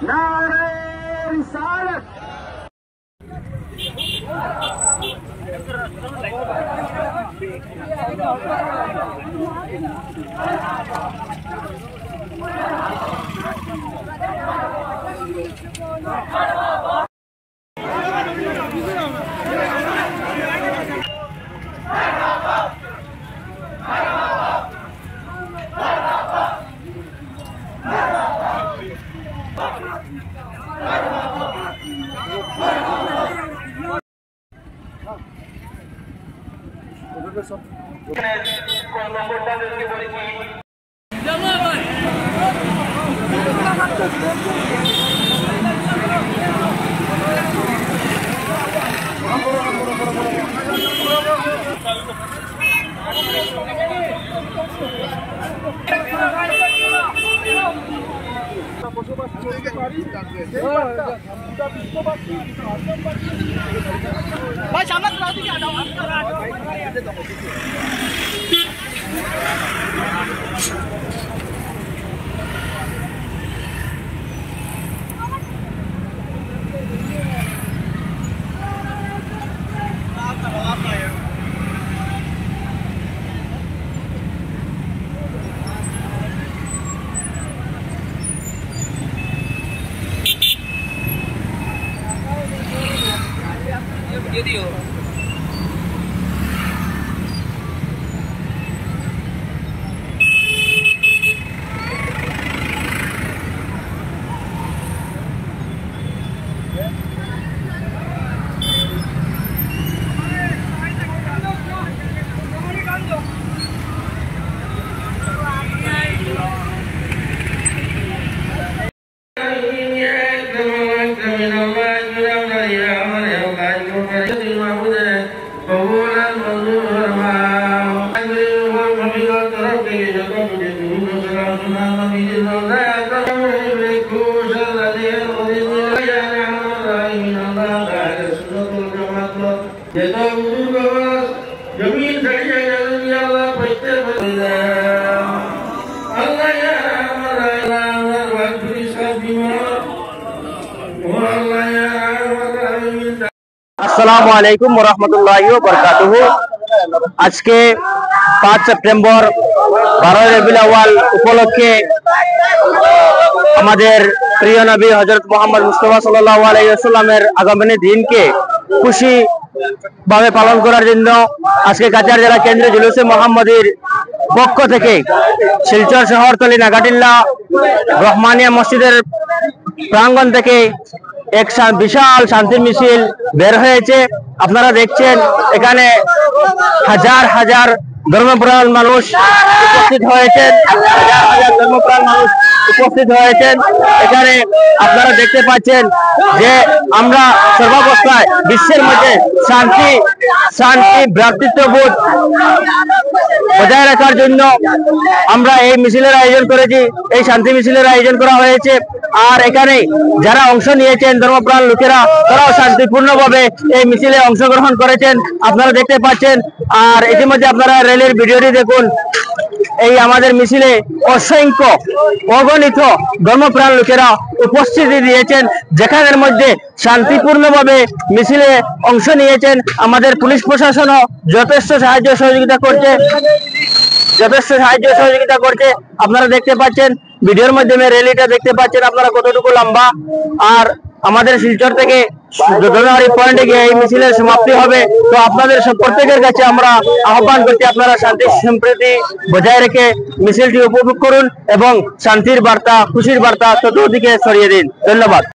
नारे रिसालत। भाई सामने करा दीजिए, आ जाओ। दियो আসসালামু আলাইকুম ওয়া রাহমাতুল্লাহি ওয়া বারাকাতুহু। আজকে 5 সেপ্টেম্বর 12 রবিউল আউয়াল উপলক্ষে আমাদের প্রিয় নবী হযরত মুহাম্মদ মুস্তাফা সাল্লাল্লাহু আলাইহি ওয়াসাল্লামের আগমনের দিনকে খুশি ভাবে পালন করার জন্য আজকে কাছাড় জেলা কেন্দ্রীয় জুলুসে মুহাম্মদীর পক্ষ থেকে শিলচর শহরতলি নাগাটিল্লা রহমানিয়া মসজিদের প্রাঙ্গণ থেকে এক বিশাল শান্তি মিছিল বের হয়েছে। আপনারা দেখছেন এখানে হাজার হাজার ধর্মপ্রাণ মানুষ উপস্থিত হয়েছেন, হাজার হাজার ধর্মপ্রাণ মানুষ উপস্থিত হয়েছেন। এখানে আপনারা দেখতে পাচ্ছেন যে আমরা সর্বাবস্থায় বিশ্বের মধ্যে শান্তি ভ্রাতৃত্ববোধ বজায় রাখার জন্য আমরা এই মিছিলের আয়োজন করেছি, এই শান্তি মিছিলের আয়োজন করা হয়েছে। আর এখানে যারা অংশ নিয়েছেন ধর্মপ্রাণ লোকেরা, তারাও শান্তিপূর্ণভাবে এই মিছিলে অংশগ্রহণ করেছেন, আপনারা দেখতে পাচ্ছেন। আর ইতিমধ্যে আপনারা রেলের ভিডিওটি দেখুন। এই আমাদের মিছিলে অসংখ্য অগণিত ধর্মপ্রাণ লোকেরা উপস্থিতি দিয়েছেন, যেখানের মধ্যে শান্তিপূর্ণভাবে মিছিলে অংশ নিয়েছেন। আমাদের পুলিশ প্রশাসনও যথেষ্ট সাহায্য সহযোগিতা করছে। আপনারা দেখতে পাচ্ছেন ভিডিওর মাধ্যমে র্যালিটা দেখতে পাচ্ছেন আপনারা কতটুকু লম্বা। আর আমাদের শিলচর থেকে যদুনাবাড়ি পয়েন্টে গিয়ে এই মিছিলের সমাপ্তি হবে। তো আপনাদের প্রত্যেকের কাছে আমরা আহ্বান করছি, আপনারা শান্তি সম্প্রীতি বজায় রেখে মিছিলটি উপভোগ করুন এবং শান্তির বার্তা, খুশির বার্তা চতুর্দিকে ছড়িয়ে দিন। ধন্যবাদ।